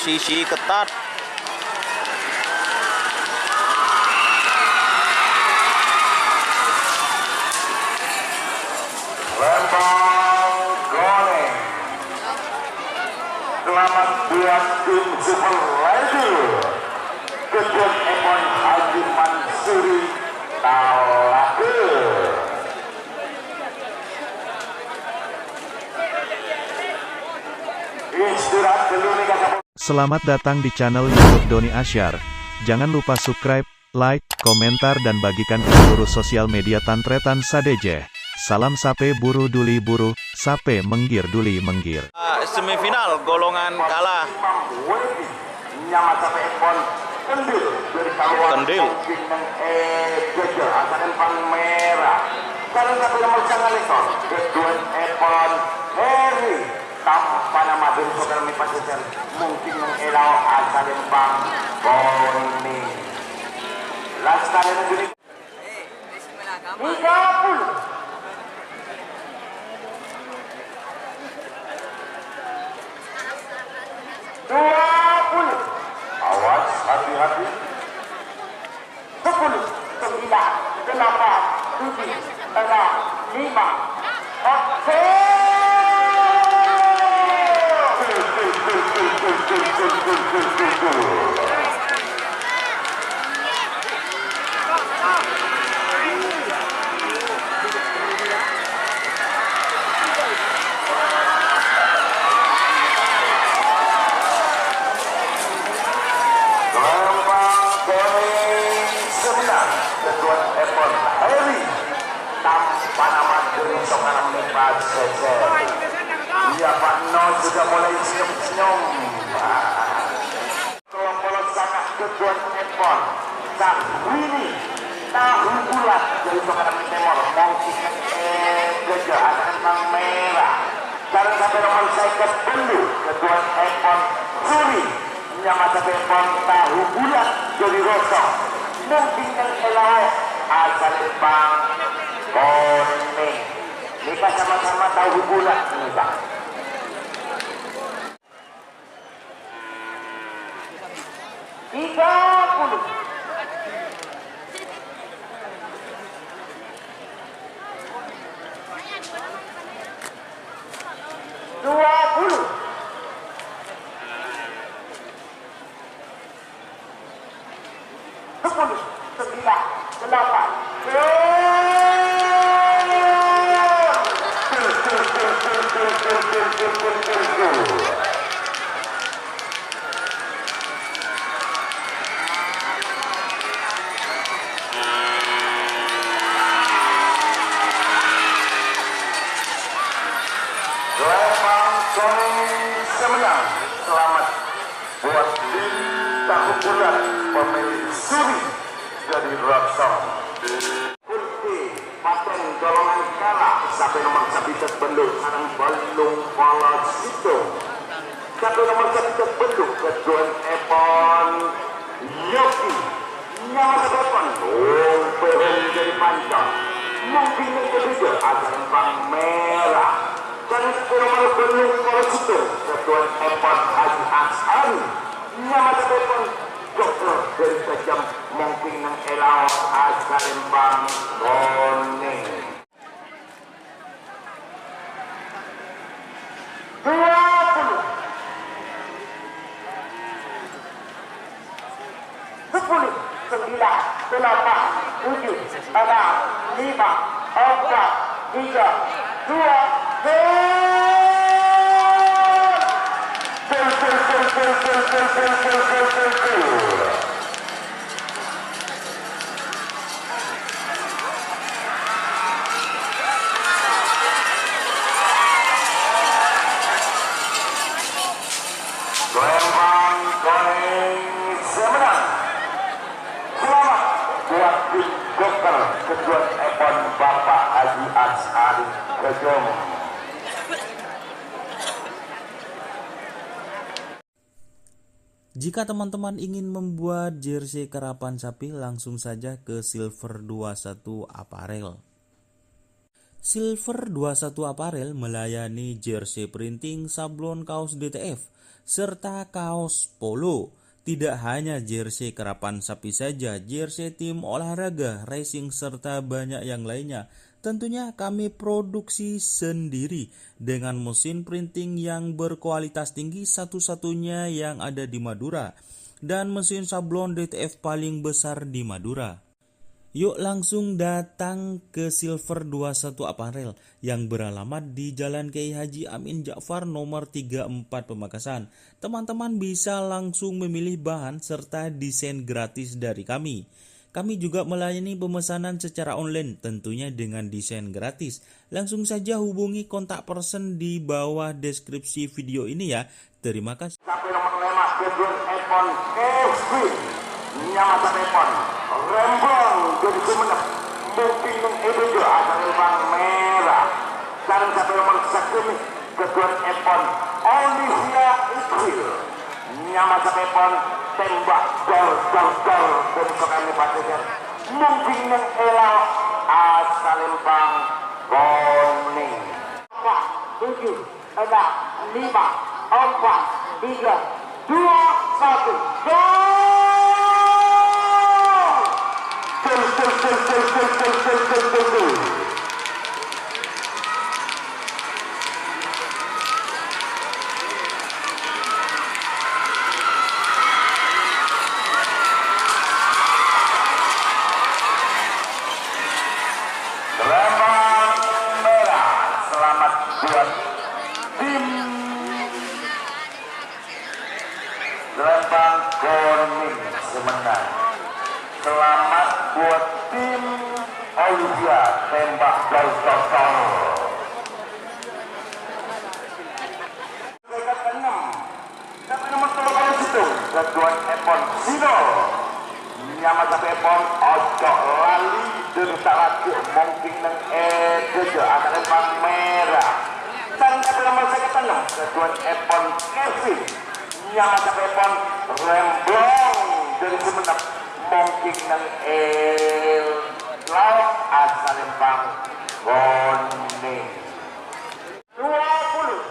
posisi ketat. Lempang goreng. Selamat buat tim Super Lady. Kedua Emon Haji Mansuri Talake. Istirahat dulu nih kakak. Selamat datang di channel YouTube Doni Asyar. Jangan lupa subscribe, like, komentar dan bagikan ke seluruh sosial media Tantretan Sadeje. Salam sape buru duli buru, sape menggir duli menggir. Semifinal golongan kalah. Nyama sampai Emon Kendil dari kaluan Kendil. Jajar asalkan pang merah. Sekarang satu nomor jangan lekor. Kedua Emon Heri tanpa nama dari saudara Mipasisen. Mungkin yang elau asalkan pang Boni. Laskar yang jadi 30. Awas, hati-hati. 10, 9, 8, 7, 6, 5. Oke. Tanpa nama dari seorang Mipasisen. Iya Pak No sudah mulai senyum-senyum. Kelompok sangat kedua Epon. Sang Wini tahu bulat dari seorang Timor. Mungkin gajah akan bang merah. Sekarang sampai nomor saya ke Bendu. Kedua Epon Suri. Nyama sampai Epon tahu bulat dari Rosong. Mungkin yang elau asal bang Boni. Kita sama-sama tahu bulat nih Bang. Tiga puluh. Dua puluh. Sepuluh. 9, 8. Semenang. Selamat buat tim tahu bulat pemilik Suri dari Rosong. Kunti paten golongan kalah sampai nomor sabitat benduk sarang balung polos itu. Sampai nomor sabitat benduk kedua Epon Yogi. Nyawa sebepan Behong jadi pancong. Mungkin yang ketiga agar bang merah. Dan nomor belum polos itu kedua Epon Haji Asari. Nyawa sebepan dokter dari sejam mungkin yang elau asal bang Boni. 20. 10, 9, 8, 7, 6, 5, 4, 3, 2, Lempang goreng semenang. Selamat buat tim dokter kedua Epon Bapak Haji Asari Kejom. Jika teman-teman ingin membuat jersey karapan sapi, langsung saja ke Silver 21 Apparel. Silver 21 Apparel melayani jersey printing, sablon kaos DTF, serta kaos polo. Tidak hanya jersey kerapan sapi saja, jersey tim olahraga, racing, serta banyak yang lainnya. Tentunya kami produksi sendiri dengan mesin printing yang berkualitas tinggi, satu-satunya yang ada di Madura, dan mesin sablon DTF paling besar di Madura. Yuk langsung datang ke Silver 21 Apparel yang beralamat di Jalan Kiai Haji Amin Ja'far nomor 34 Pamekasan. Teman-teman bisa langsung memilih bahan serta desain gratis dari kami. Kami juga melayani pemesanan secara online tentunya dengan desain gratis. Langsung saja hubungi kontak person di bawah deskripsi video ini ya. Terima kasih. Sampai nomor 5 Kedun Epon FC Nyamata Epon Rembang jadi Sumenep mungkin mengebejo asal Bang Merah dan sampai nomor 1 Kedun Epon Olivia Iqbal Nyamata Epon tembak gol dari kami Patrick mungkin mengelak asal Bang Boning 7, 6, 5, 4, 3, 2, 1, gol! Lembang merah, selamat buat tim Lembang Kuning Semenan. Selamat buat tim Olivia tembak gol total. Peringkat ke-6 sampai nomor 3 situ Kedua Epon Sino Nyamata Epon ojo lali derita lagi mungkin neng edejo akan Lembang merah dan sampai nomor 6 Kedua Epon Kevin Nyamata Epon Remblong dari Sumenep mungkin nang laut asal Lembang Kuning 20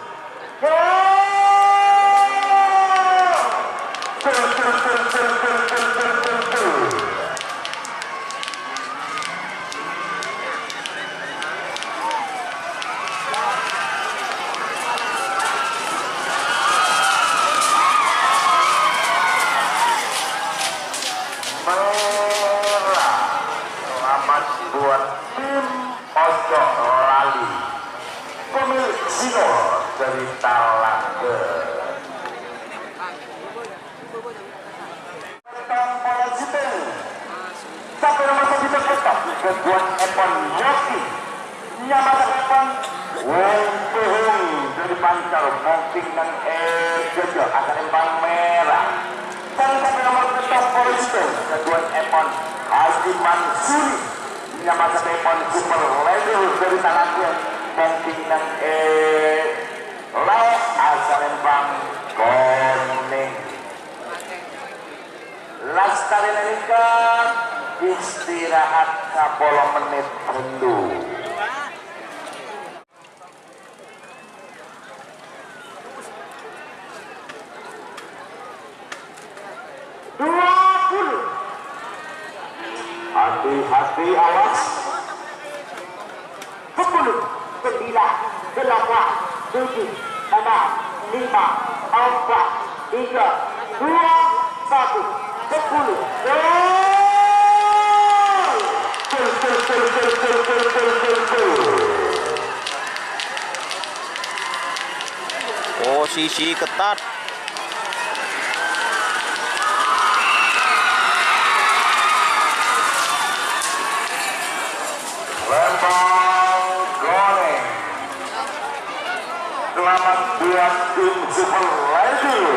buat tim ojo lali pemilik Sino dari Talangge sampai nomor 1 tetap Kedua Epon Yoki Nyamata Epon Wong Tuhung dari Pancar mungkin dan Jojo akan Lembang merah dan sampai nomor 7 Polisi Kedua Epon Haji Mansuri Nyamata Epon Super Level dari Talangge mungkin dan laut asal Lembang Kuning. Lastari Nelika istirahat 10 menit dulu. Hati-hati awas 10, 9, 8, 7, 6, 5, 4, 3, 2, 1, Posisi ketat. Lembang Goreng. Selamat buat tim Super Lady